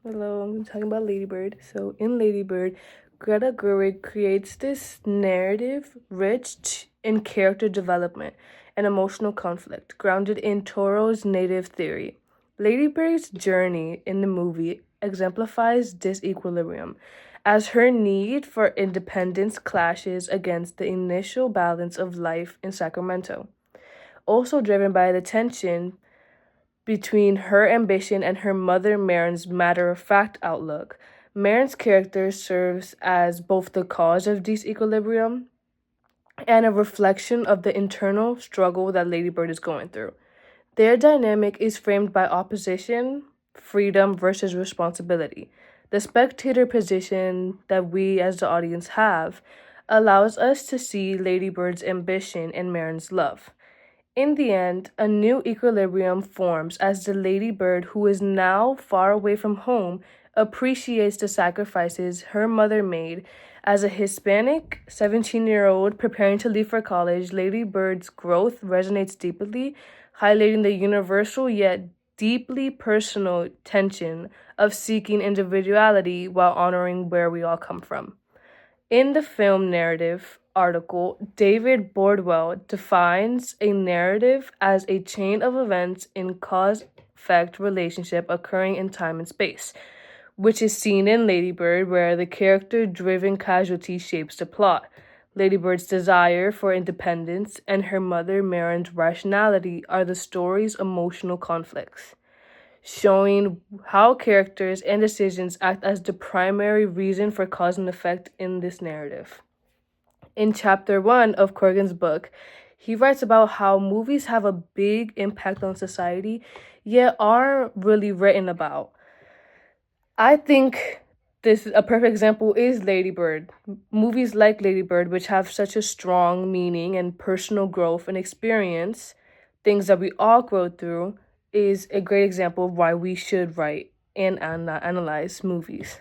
Hello, I'm talking about Ladybird. So, in Ladybird, Greta Gerwig creates this narrative rich in character development and emotional conflict, grounded in Toro's native theory. Ladybird's journey in the movie exemplifies this equilibrium, as her need for independence clashes against the initial balance of life in Sacramento. Also driven by the tension between her ambition and her mother Marin's matter of fact outlook. Marin's character serves as both the cause of disequilibrium and a reflection of the internal struggle that Ladybird is going through. Their dynamic is framed by opposition, freedom versus responsibility. The spectator position that we as the audience have allows us to see Ladybird's ambition and Marin's love. In the end, a new equilibrium forms as the ladybird, who is now far away from home, appreciates the sacrifices her mother made. As a Hispanic 17-year-old preparing to leave for college, Ladybird's growth resonates deeply, highlighting the universal yet deeply personal tension of seeking individuality while honoring where we all come from. In the film narrative article, David Bordwell defines a narrative as a chain of events in cause effect relationship occurring in time and space, which is seen in Ladybird, where the character driven casualty shapes the plot. Ladybird's desire for independence and her mother Marin's rationality are the story's emotional conflicts, showing how characters and decisions act as the primary reason for cause and effect in this narrative. In chapter 1 of Corrigan's book, he writes about how movies have a big impact on society, yet aren't really written about. I think this a perfect example is Ladybird. Movies like Ladybird, which have such a strong meaning and personal growth and experience, things that we all go through, is a great example of why we should write and analyze movies.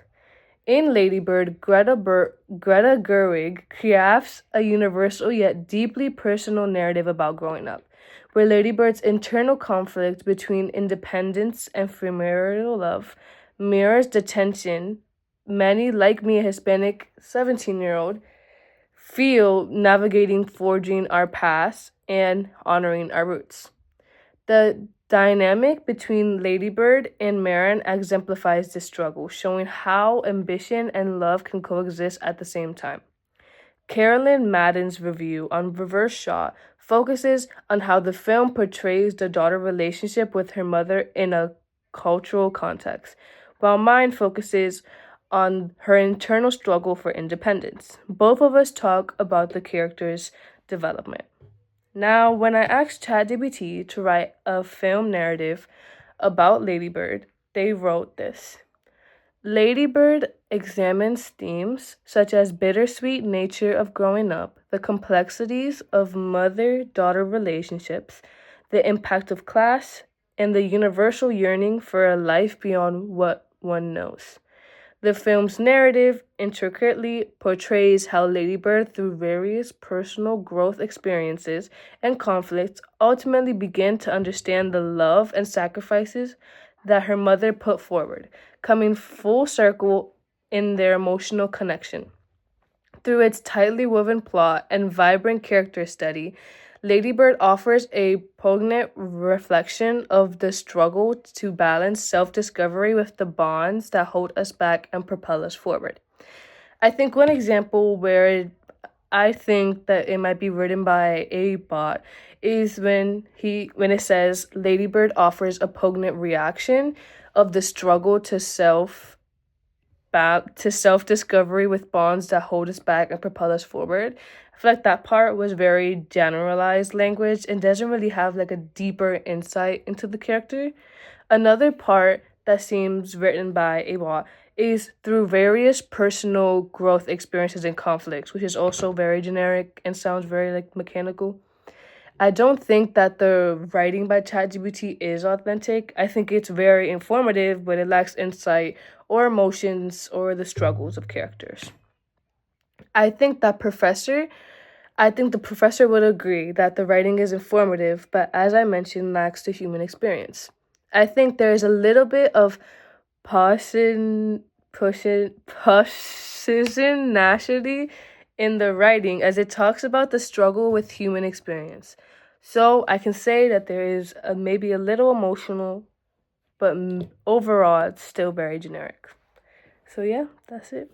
In Ladybird, Greta Gerwig crafts a universal yet deeply personal narrative about growing up, where Ladybird's internal conflict between independence and familial love mirrors the tension many, like me, a Hispanic 17-year-old, feel navigating forging our past and honoring our roots. The dynamic between Ladybird and Marin exemplifies this struggle, showing how ambition and love can coexist at the same time. Carolyn Madden's review on Reverse Shot focuses on how the film portrays the daughter relationship with her mother in a cultural context, while mine focuses on her internal struggle for independence. Both of us talk about the character's development. Now, when I asked ChatGPT to write a film narrative about Ladybird, they wrote this. Ladybird examines themes such as bittersweet nature of growing up, the complexities of mother-daughter relationships, the impact of class, and the universal yearning for a life beyond what one knows. The film's narrative intricately portrays how Ladybird, through various personal growth experiences and conflicts, ultimately began to understand the love and sacrifices that her mother put forward, coming full circle in their emotional connection. Through its tightly woven plot and vibrant character study, Ladybird offers a poignant reflection of the struggle to balance self discovery with the bonds that hold us back and propel us forward. I think one example where I think that it might be written by a bot is when it says Ladybird offers a poignant reaction of the struggle to self discovery with bonds that hold us back and propel us forward. I feel like that part was very generalized language and doesn't really have like a deeper insight into the character. Another part that seems written by a bot is through various personal growth experiences and conflicts, which is also very generic and sounds very like mechanical. I don't think that the writing by ChatGPT is authentic. I think it's very informative, but it lacks insight or emotions or the struggles of characters. I think that professor, I think the professor would agree that the writing is informative, but as I mentioned, lacks the human experience. I think there is a little bit of precisionality in the writing, as it talks about the struggle with human experience. So I can say that there is maybe a little emotional, but overall it's still very generic. So yeah, that's it.